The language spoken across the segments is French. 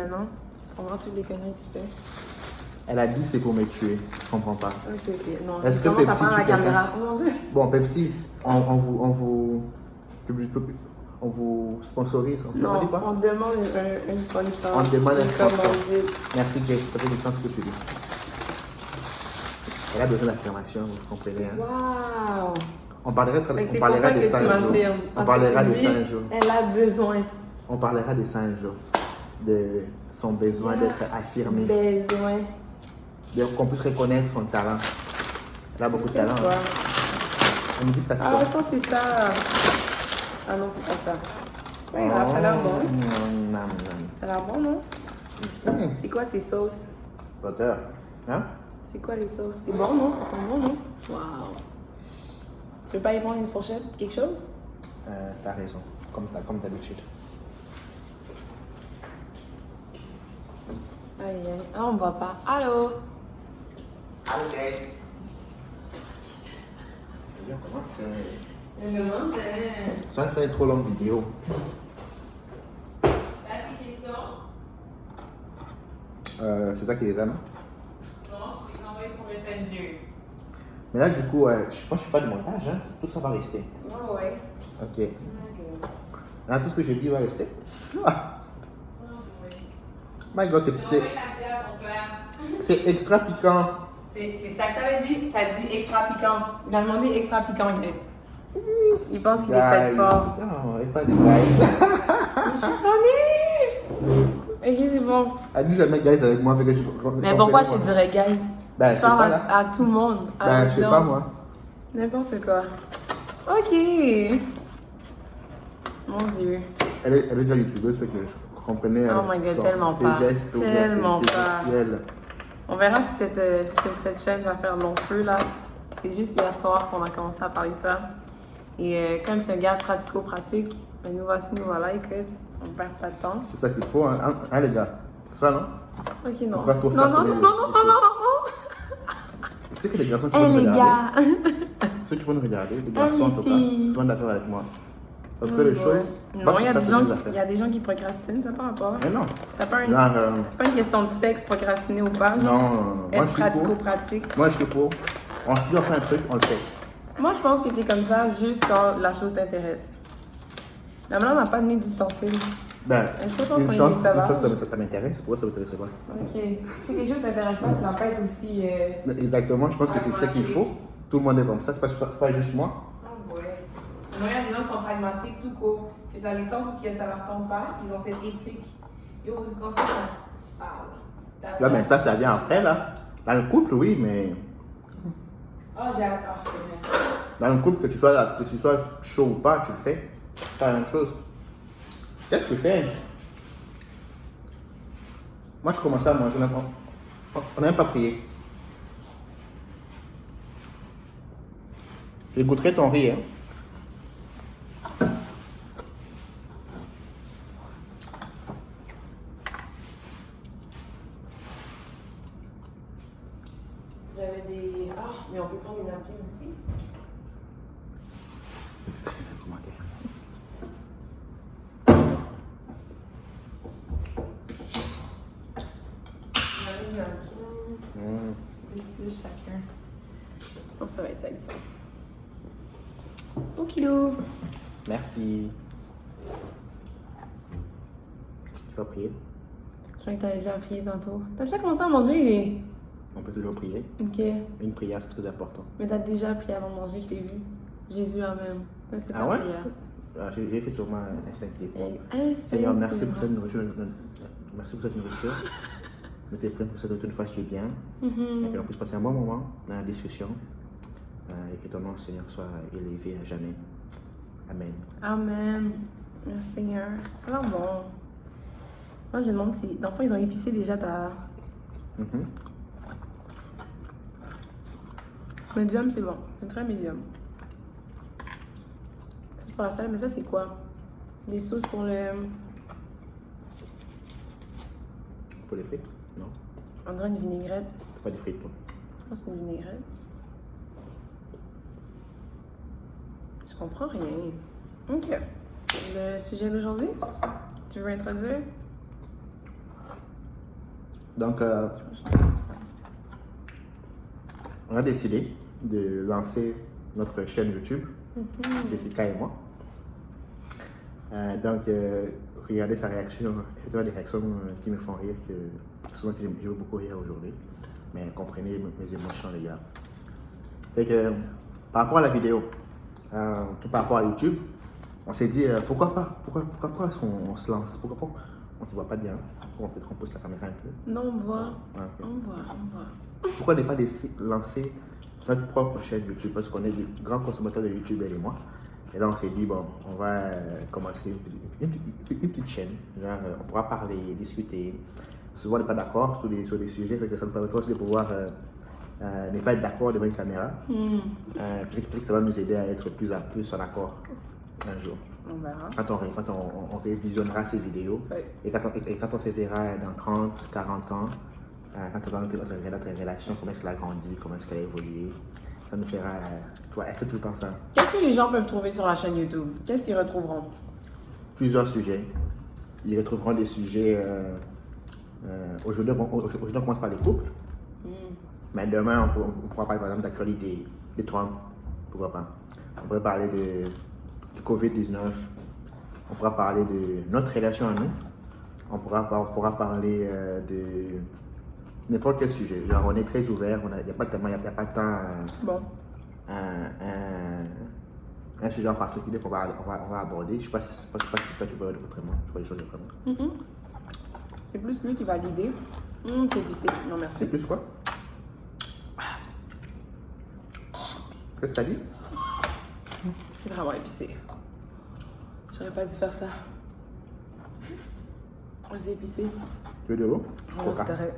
maintenant. On va toutes les conneries que tu fais. Elle a dit c'est pour me tuer. Je comprends pas. Ok. Non, Est-ce que commence Pepsi à prendre la tue quelqu'un? caméra. Oh mon Dieu. Bon, Pepsi, on vous sponsorise. Non, On dit pas? on demande un sponsor. On demande un sponsor. commandite. Merci, Jess. Ça fait du sens ce que tu dis. Elle a besoin d'affirmation, vous comprenez. Hein? Waouh. On parlera, Fait que c'est on pour ça parlera que de tu ça un jour. m'affirmes. On Parce parlera que de tu ça dis, un jour. elle a besoin. On parlera de ça un jour. De son besoin d'être affirmé. Besoin. Qu'on puisse reconnaître son talent. Elle a beaucoup de talent. Qu'est-ce quoi? On me dit que Ah, je pense que c'est ça. Ah non, c'est pas ça. C'est pas grave, ça a l'air bon. Ça a l'air bon, non? C'est quoi ces sauces? Butter. Hein? C'est quoi les sauces? C'est bon, non? Ça sent bon, non? Waouh. Tu veux pas y prendre une fourchette? Quelque chose? T'as raison. Comme d'habitude. Aïe, aïe. Ah, on voit pas. Allô? Allô, guys. On commence. Ça fait une trop longue vidéo. L'application? C'est toi qui les as, non? Non, je l'ai envoyé sur Messenger. Mais là, du coup, moi, je suis pas de montage, hein. Tout ça va rester. Ouais, ouais. Ok. Là, tout ce que j'ai dit va rester. Ah. My God, c'est extra piquant. C'est ça que j'avais dit. T'as dit extra piquant. Il a demandé extra piquant, guys. Il pense qu'il est fait fort. Non, et pas des guys. Ok, c'est bon. Elle dit jamais guys avec moi. Fait que Mais pourquoi je dirais guys? Ben, je je parle sais pas, à tout le monde. Ben, je sais pas, moi. N'importe quoi. Ok. Mon Dieu. Elle est déjà youtubeuse, fait que je comprenais. Oh my God, tellement ses pas. gestes, Tellement ses pas. gestuels. On verra si cette chaîne va faire long feu là. C'est juste hier soir qu'on a commencé à parler de ça. Et comme c'est un gars pratico-pratique, ben nous voici, nous voilà, écoute, on perd pas de temps. C'est ça qu'il faut, hein, les gars. Ça, non? Ok, non. Pourquoi faut Non, faire non, les- non, les non, non, choses? non, non. Tu sais que les garçons qui Eh vont me les regarder, gars. ceux qui vont nous regarder, les garçons en tout cas, filles. sont d'accord avec moi. Parce que les choses. Non, il y a des gens qui procrastinent, ça n'a pas rapport. Mais non. Ça pas une- Genre, C'est pas une question de sexe, procrastiner ou pas. non, Genre, non, non. Moi, être je suis pour. pratico-pratique. Moi, je suis pour. On se dit, on fait un truc, on le fait. Moi, je pense que t'es comme ça juste quand la chose t'intéresse. La maman n'a pas donné d'ustensile. Ben, Est-ce que tu penses une qu'on est chose, des sauvages? ça m'intéresse. Pourquoi ça m'intéresse pas? Ok. Si quelque chose t'intéresse pas, tu vas pas être aussi. Exactement, je pense que c'est ça qu'il faut. Tout le monde est comme ça, c'est pas juste moi. Ah ouais. Moi, il y a des gens qui sont pragmatiques tout court. Que ça les tente ou que ça leur tente pas. Ils ont cette éthique. Yo, vos ustensiles sont sales. Là, ben ça vient après, là. Dans le couple, oui, mais Oh, j'ai hâte. Oh, c'est bien. dans le couple, que tu sois chaud ou pas, tu le fais. C'est pas la même chose. Qu'est-ce que tu fais? Moi, je commençais à manger, on n'a même pas prié. Je goûterai ton riz, hein. J'avais des. Ah, mais on peut prendre une napkin aussi. J'avais une napkin. Deux plus chacun. Je pense que ça va être ça ici. Au kilo. Merci. Tu vas prier? Je crois que t'avais déjà prié tantôt. T'as déjà commencé à manger? On peut toujours prier. Ok. Une prière, c'est très important. Mais t'as déjà prié avant de manger, je t'ai vu. Jésus, amen. Ça, c'est Ah ta ouais? prière. J'ai fait sûrement instinctivement. Et Seigneur, merci pour cette nourriture. Merci pour cette nourriture. Je t'ai prié pour que cette nourriture nous fasse du bien. Et que l'on puisse passer un bon moment dans la discussion. Et que ton nom, Seigneur, soit élevé à jamais. Amen. Amen. Merci Seigneur. Ça va bon. Moi, je me demande si. Dans le fond, ils ont épicé déjà ta. Mhm. Medium, c'est bon. C'est très médium. C'est pour la salade, mais ça, c'est quoi? C'est des sauces pour le. Pour les frites? Non. On dirait une vinaigrette. C'est pas des frites, toi. Je pense que c'est une vinaigrette. Je comprends rien. Ok. Le sujet d'aujourd'hui, tu veux introduire? Donc, on a décidé de lancer notre chaîne YouTube, Jessica et moi. Donc, regardez sa réaction. C'est des réactions qui me font rire, que souvent je veux beaucoup rire aujourd'hui. Mais comprenez mes émotions, les gars. Fait que, par rapport à la vidéo, par rapport à YouTube, on s'est dit pourquoi pas est-ce qu'on se lance? Pourquoi pas? On ne voit pas bien. Peut-être qu'on pousse la caméra un peu. Non, on voit. Ouais, okay. On voit. Pourquoi ne pas lancer notre propre chaîne YouTube? Parce qu'on est des grands consommateurs de YouTube, elle et moi. Et là, on s'est dit, bon, on va commencer une petite chaîne. Genre, on pourra parler, discuter. Souvent, on n'est pas d'accord sur des sujets, fait que ça nous permettra aussi de pouvoir ne pas être d'accord devant une caméra. Peut-être que ça va nous aider à être plus en accord un jour. On verra. Quand on révisionnera ces vidéos, et quand on se verra dans 30, 40 ans, quand on va notre relation, comment est-ce qu'elle a grandi, comment est-ce qu'elle a évolué, ça nous fera, elle fait tout le temps ça. Qu'est-ce que les gens peuvent trouver sur la chaîne YouTube? Qu'est-ce qu'ils retrouveront? Plusieurs sujets. Ils retrouveront des sujets, aujourd'hui on commence par les couples, mais demain on pourra parler par exemple d'actualité, de Trump, pourquoi pas. On pourrait parler du Covid-19, on pourra parler de notre relation à nous, on pourra parler de n'importe quel sujet. Genre, on est très ouvert, il n'y a pas de temps bon. Un sujet en particulier qu'on va aborder. Je ne sais pas si toi tu vois autrement, tu vois les choses autrement. C'est plus lui qui va l'idée. C'est épicé. Non, merci. C'est plus quoi? Qu'est-ce que tu as dit? C'est vraiment épicé. J'aurais pas dû faire ça. C'est épicé. Tu veux de l'eau? Oh, c'est correct.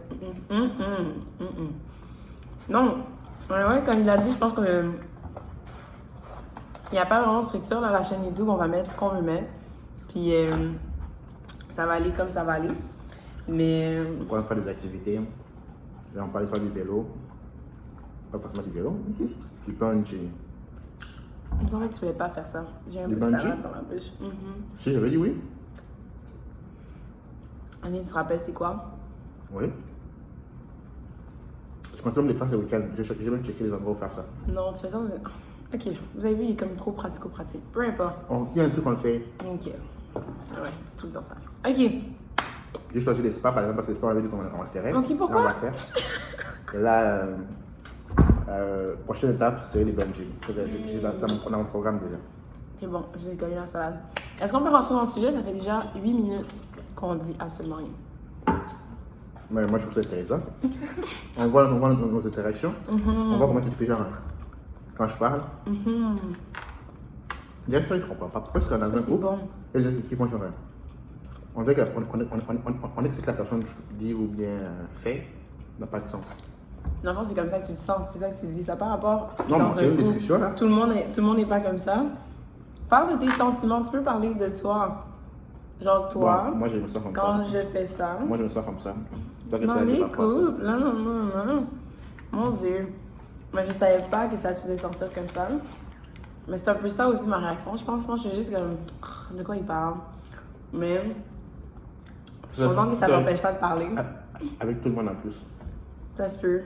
Non. Ouais, comme il a dit, je pense que il n'y a pas vraiment de structure dans la chaîne YouTube. On va mettre ce qu'on veut mettre. Puis ça va aller comme ça va aller. Mais. On va faire des activités. Là, on parle de faire du vélo. Pas forcément du vélo. Du bungee. Il me semblait que tu voulais pas faire ça. J'ai un peu de salade dans la bouche. Si, j'avais dit oui. Annie, tu te rappelles c'est quoi? Oui. Je pense même les faire ce week-end. J'ai même checké les endroits où faire ça. Non, tu fais ça. Ok, vous avez vu, il est comme trop pratico-pratique. Peu importe. On dit un truc, on le fait. Ok. Ouais, c'est tout le temps ça. Ok. J'ai choisi les spas par exemple parce que les spas on avait dit qu'on le ferait. Ok, pourquoi? Là, on va faire. Et là, prochaine étape, c'est les bungee. J'ai dans mon programme déjà. C'est bon, j'ai collé la salade. Est-ce qu'on peut rentrer dans le sujet? Ça fait déjà 8 minutes qu'on dit absolument rien. Mais moi, je trouve ça intéressant. On voit nos interactions. On voit comment tu te fais genre quand je parle. Il y a des gens qui ne comprennent pas. Pourquoi est-ce qu'on a un groupe bon. et les gens qui font genre on dirait que ce que la personne dit ou bien fait n'a pas de sens. Dans le fond, c'est comme ça que tu le sens. C'est ça que tu dis. Ça par rapport. Non, mais c'est une discussion là. Tout le monde n'est pas comme ça. Parle de tes sentiments. Tu peux parler de toi. Genre toi. Bon, moi, je me sens comme ça. Quand je fais ça. Moi, je me sens comme ça. Dans les couples. Non. Mon Dieu. Mais je savais pas que ça te faisait sentir comme ça. Mais c'est un peu ça aussi ma réaction. Je pense que je suis juste comme. De quoi il parle? Mais. Je suis contente que ça t'empêche pas de parler. Avec tout le monde en plus. Ça se peut.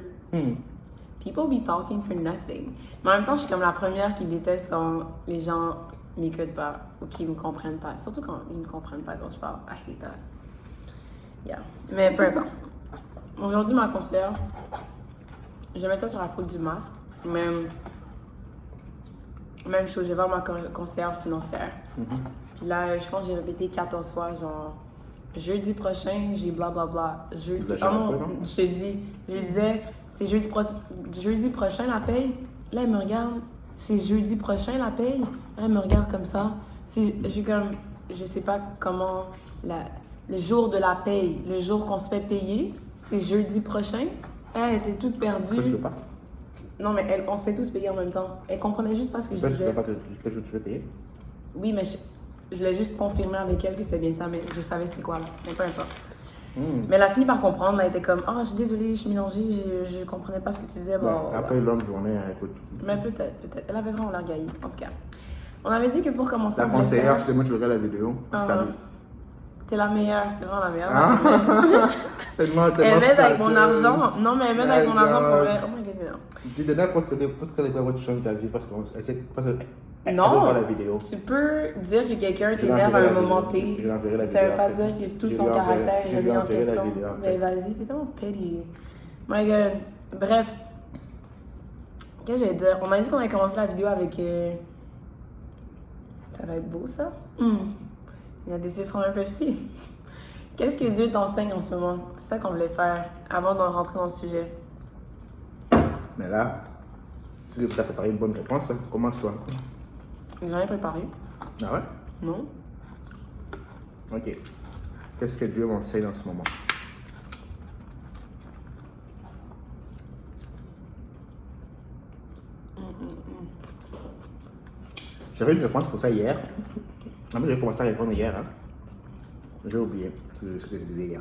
People be talking for nothing. Mais en même temps, je suis comme la première qui déteste quand les gens m'écoutent pas ou qui me comprennent pas. Surtout quand ils me comprennent pas quand je parle. I hate that. Yeah. Mais peu importe. Aujourd'hui, ma conseillère, je vais mettre ça sur la faute du masque. Même chose, je vais voir ma conseillère financière. Puis là, je pense que j'ai répété 14 fois, genre, jeudi prochain, j'ai blablabla. Jeudi, je disais, c'est jeudi prochain la paye. Là, elle me regarde, c'est jeudi prochain la paye. Là, elle me regarde comme ça. Je sais pas comment, le jour de la paye, le jour qu'on se fait payer, c'est jeudi prochain. Elle était toute perdue. Tu veux pas? Non, mais on se fait tous payer en même temps. Elle comprenait juste pas ce que je disais. Tu ne sais pas que je te fais payer? Oui, mais je l'ai juste confirmé avec elle que c'était bien ça, mais je savais c'était quoi là. Mais peu importe. Mais elle a fini par comprendre. Elle était comme, oh, je suis désolée, je suis mélangée, je comprenais pas ce que tu disais. Bon, après l'homme journée, écoute. Mais peut-être. Elle avait vraiment l'air gaillée, en tout cas. On avait dit que pour commencer. La conseillère, justement, tu regardes la vidéo. Salut. T'es la meilleure, c'est vraiment la meilleure. Tellement Elle m'aide avec mon flatteuse. argent. Non, mais elle m'aide avec mon argent pour vrai. Oh my god, c'est non. Tu donnais pour que les voix change ta vie parce qu'elle Non. veut voir la vidéo. Tu peux dire que quelqu'un Je lui t'énerve à enverrai un la moment vidéo. T. Je lui enverrai la Ça veut vidéo pas après. dire que tout Je son lui enverrai- caractère je est lui remis en enverrai la question. vidéo après. Ben vas-y, t'es tellement petty. My god. Bref. Qu'est-ce que je vais dire? On m'a dit qu'on allait commencer la vidéo avec. Ça va être beau ça? Il a décidé de prendre un Pepsi. Qu'est-ce que Dieu t'enseigne en ce moment? C'est ça qu'on voulait faire avant de rentrer dans le sujet. Mais là, tu as préparé une bonne réponse. Hein. Commence-toi. J'ai rien préparé. Ah ouais? Non? Ok. Qu'est-ce que Dieu m'enseigne en ce moment? J'avais une réponse pour ça hier. Non, mais j'ai commencé à répondre hier. Hein. J'ai oublié ce que je disais hier.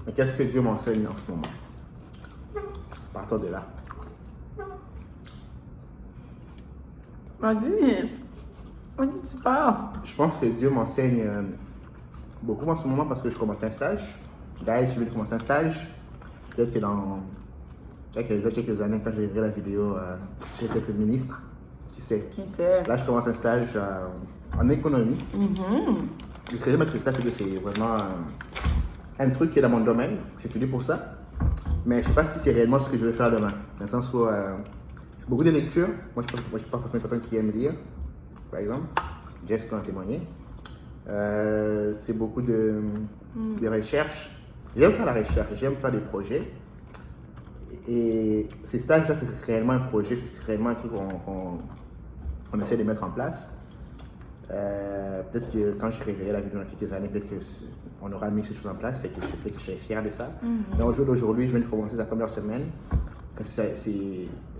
Mais qu'est-ce que Dieu m'enseigne en ce moment? Partons de là. Vas-y. Vas-y, tu parles. Je pense que Dieu m'enseigne beaucoup en ce moment parce que je commence un stage. Guys, je vais commencer un stage. Peut-être que dans quelques années, quand je verrai la vidéo, je vais être ministre. Qui sait? Qui sait? Là, je commence un stage en économie. Ce que j'aime avec ce stage, c'est que c'est vraiment un truc qui est dans mon domaine. J'étudie pour ça. Mais je ne sais pas si c'est réellement ce que je vais faire demain. Dans le sens où beaucoup de lectures. Moi, je ne suis pas forcément une personne qui aime lire, par exemple. Jess peut en témoigner. C'est beaucoup de recherche. J'aime faire la recherche, j'aime faire des projets. Et ces stages-là, c'est réellement un projet, c'est réellement un truc qu'on essaie de mettre en place. Peut-être que quand je révélerai la vidéo dans quelques années, peut-être qu'on aura mis ces choses en place et que peut-être que je serai fier de ça. Mais au jour d'aujourd'hui, je viens de commencer la première semaine. Parce que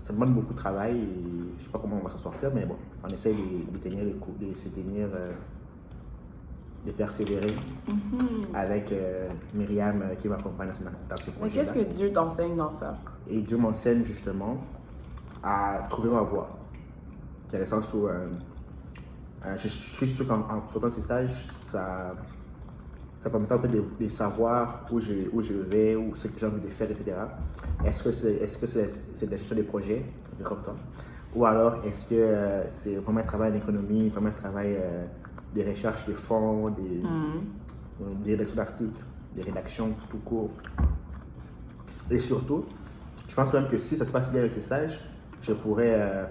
ça demande beaucoup de travail et je ne sais pas comment on va s'en sortir, mais bon, on essaie de tenir les coups, de persévérer avec Myriam qui m'accompagne dans ce projet. Mais qu'est-ce que Dieu t'enseigne dans ça? Et Dieu m'enseigne justement à trouver ma voie. Dans le sens où je suis sûr qu'en sortant de ce stage, ça permet en fait de savoir où je vais, ou ce que j'ai envie de faire, etc. Est-ce que c'est de la gestion des projets, ou alors est-ce que c'est vraiment un travail en économie, vraiment un travail de recherche de fonds, des rédactions d'articles, des rédactions tout court. Et surtout, je pense même que si ça se passe bien avec ces stages, je pourrais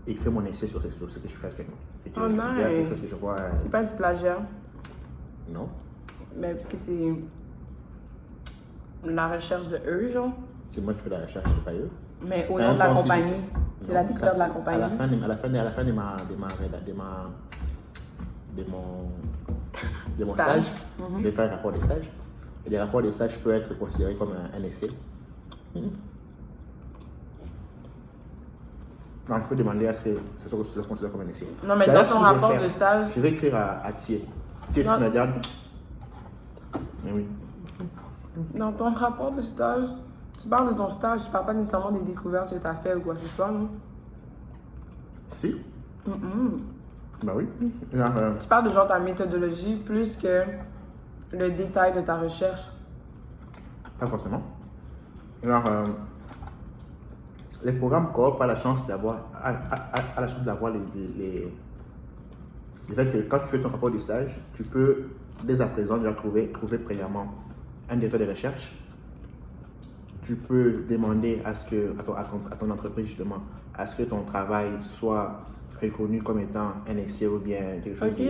écrire mon essai sur ce que je fais actuellement. Et que Oh, c'est bien quelque chose nice! que je vois, C'est pas du plagiat. non? Mais parce que c'est la recherche de eux, genre. C'est moi qui fais la recherche, c'est pas eux. Mais au nom de la compagnie. C'est la découverte de la compagnie. À la fin de mon stage, je vais faire un rapport de stage. Et les rapports de stage peuvent être considérés comme un essai. Donc, je peux demander à ce que ce soit considéré comme un essai. Non, mais D'ailleurs, dans ton si je vais rapport faire- de stage. Je vais écrire à Thier. Thier, tu Non. me regardes. Mais oui. Dans ton rapport de stage, tu parles de ton stage, tu parles pas nécessairement des découvertes que tu as faites ou quoi que ce soit, non? Si? Ben oui. Genre, Tu parles de genre ta méthodologie plus que le détail de ta recherche. pas forcément. Alors, les programmes coop a la chance d'avoir le fait que quand tu fais ton rapport de stage, tu peux dès à présent déjà trouver premièrement un directeur de recherche. Tu peux demander à ton entreprise justement à ce que ton travail soit reconnu comme étant un essai ou bien quelque chose Ok. de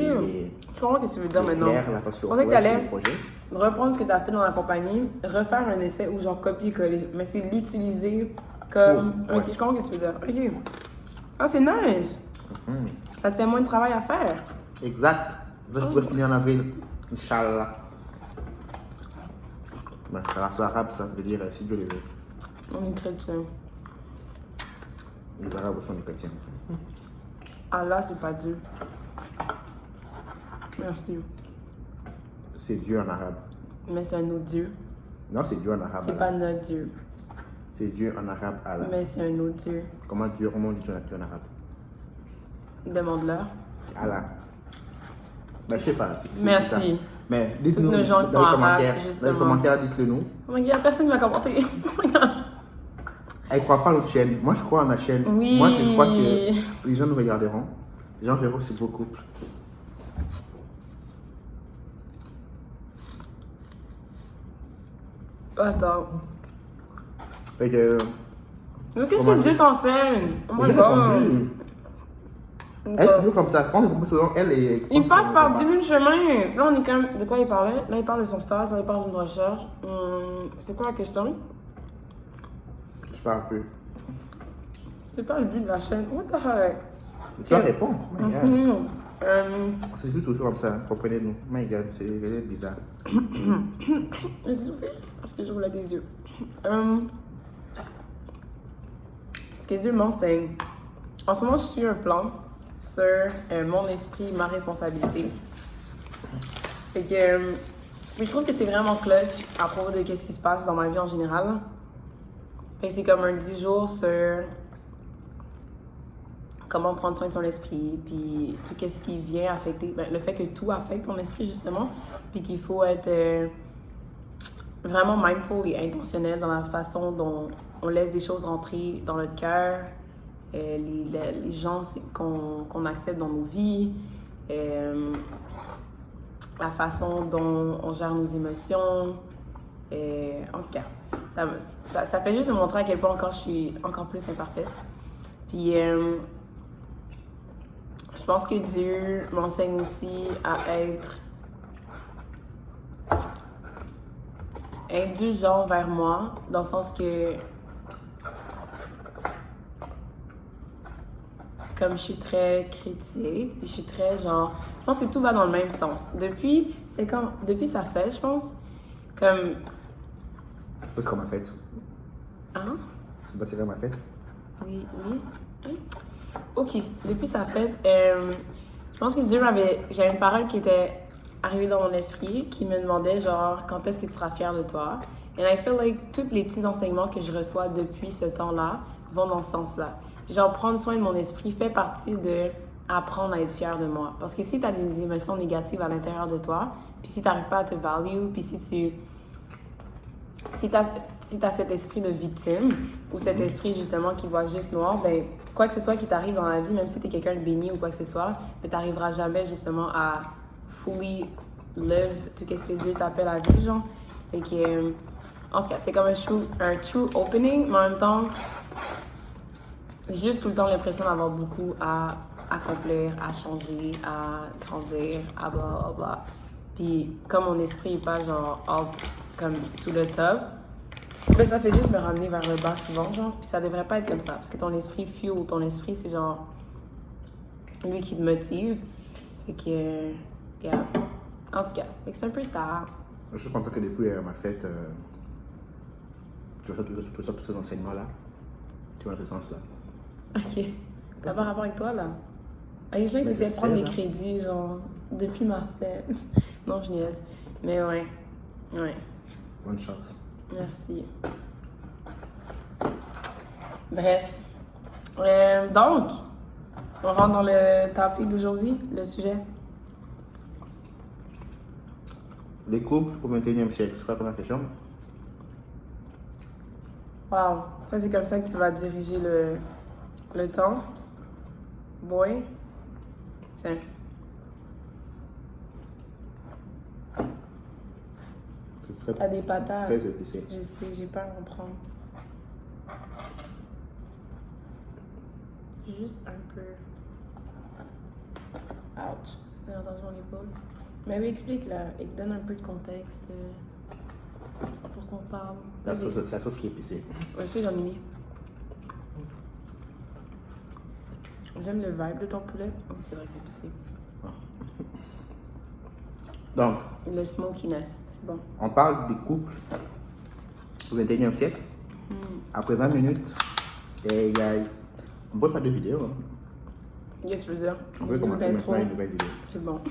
Je comprends ce que tu veux dire maintenant. clair là parce Je qu'on pensais que travaille sur t'allais le projet. reprendre ce que tu as fait dans la compagnie, refaire un essai ou genre copier-coller. Mais c'est l'utiliser comme. Ouais. Ok, je comprends ce que tu veux dire. Ok. Ah, c'est nice! Ça te fait moins de travail à faire. Exact. Ça, je pourrais finir en avril. Inch'Allah. Ben, c'est arabe, ça veut dire si Dieu le veut. On est chrétien. Les arabes sont des chrétiens. Allah, c'est pas Dieu. Merci. C'est Dieu en arabe. Mais c'est un autre Dieu. Non, c'est Dieu en arabe. C'est Allah. pas notre Dieu. C'est Dieu en arabe. Allah. Mais c'est un autre Dieu. Comment on dit Dieu en arabe? Demande-leur. C'est Allah. Ben, je sais pas. C'est Merci. ça. Mais dites-nous Toutes nos gens qui sont dans les arabes, commentaires. Dans justement. les commentaires, dites-le nous. Oh my god, personne ne va commenter. Oh my god. Elle ne croit pas à l'autre chaîne. Moi, je crois à ma chaîne. Oui. Moi, je crois que les gens nous regarderont. Les gens verront c'est beau couple. Attends. Fait que. Mais qu'est-ce Comment que Dieu dire? t'enseigne? Oh my J'ai god. répondu. Elle est toujours comme ça. Quand on propose souvent, elle est. Il passe par 10 000 chemins. Là, on est quand même. De quoi il parlait? Là, il parle de son stage, là, il parle d'une recherche. C'est quoi la question? Je parle plus. C'est pas le but de la chaîne. What the heck? Tu vas répondre. My God. Mm-hmm. On s'explique toujours comme ça. Comprenez-nous. My God, c'est bizarre. Je suis ouverte parce que je roule des yeux. Ce que Dieu m'enseigne. En ce moment, je suis un plan sur mon esprit, ma responsabilité. Fait que je trouve que c'est vraiment clutch à propos de ce qui se passe dans ma vie en général. Fait que c'est comme un 10 jours sur comment prendre soin de son esprit, puis tout ce qui vient affecter, ben, le fait que tout affecte ton esprit justement, puis qu'il faut être vraiment mindful et intentionnel dans la façon dont on laisse des choses rentrer dans notre cœur, les gens qu'on accepte dans nos vies, la façon dont on gère nos émotions. En tout cas, ça fait juste me montrer à quel point encore je suis encore plus imparfaite. Puis je pense que Dieu m'enseigne aussi à être indulgent vers moi, dans le sens que comme je suis très critique, puis je suis très genre, je pense que tout va dans le même sens. Depuis sa fête, je pense, comme... C'est pas comme ma fête. Hein? C'est pas comme ma fête. Oui. Hein? Ok, depuis sa fête, je pense que j'avais une parole qui était arrivée dans mon esprit, qui me demandait genre, quand est-ce que tu seras fière de toi? And I feel like tous les petits enseignements que je reçois depuis ce temps-là vont dans ce sens-là. Genre, prendre soin de mon esprit fait partie de apprendre à être fier de moi. Parce que si tu as des émotions négatives à l'intérieur de toi, puis si tu n'arrives pas à te value, puis si t'as cet esprit de victime, ou cet esprit justement qui voit juste noir, ben quoi que ce soit qui t'arrive dans la vie, même si tu es quelqu'un de béni ou quoi que ce soit, ben, tu n'arriveras jamais justement à fully live tout ce que Dieu t'appelle à vivre, genre. Fait que, en tout cas, c'est comme un true opening, mais en même temps, j'ai juste tout le temps l'impression d'avoir beaucoup à accomplir, à changer, à grandir, à blablabla. Puis comme mon esprit est pas genre comme tout le top, ben ça fait juste me ramener vers le bas souvent, genre. Puis ça devrait pas être comme ça, parce que ton esprit fuel, ton esprit c'est genre lui qui te motive. Fait que, yeah. En tout cas, c'est un peu ça. Je suis content que depuis ma fête, tu reçois tous ces enseignements-là. Tu vois le sens-là. Ok. T'as pas rapport avec toi, là? Il y a des gens qui essaient de prendre des crédits, genre, depuis ma fête. Non, je niaise. Mais ouais. Bonne chance. Merci. Bref. Donc, on rentre dans le topic d'aujourd'hui, le sujet. Les couples au 21e siècle, c'est quoi la première question? Wow. Ça, c'est comme ça que tu vas diriger le temps. Boy. Tiens. T'as des patates. Très épicé. Je sais, j'ai peur d'en prendre. Juste un peu. Ouch. J'ai entendu mon épaule. Mais oui, explique là. Et donne un peu de contexte pour qu'on parle. La sauce qui est épicée. Ouais, je sais, j'en ai mis. J'aime le vibe de ton poulet. Oh, c'est vrai que c'est épicé. Donc, le smokiness, c'est bon. On parle des couples au 21e siècle. Après 20 minutes, et guys, on peut faire 2 vidéos. Hein. Yes, je veux dire. On peut commencer maintenant une nouvelle vidéo. C'est bon.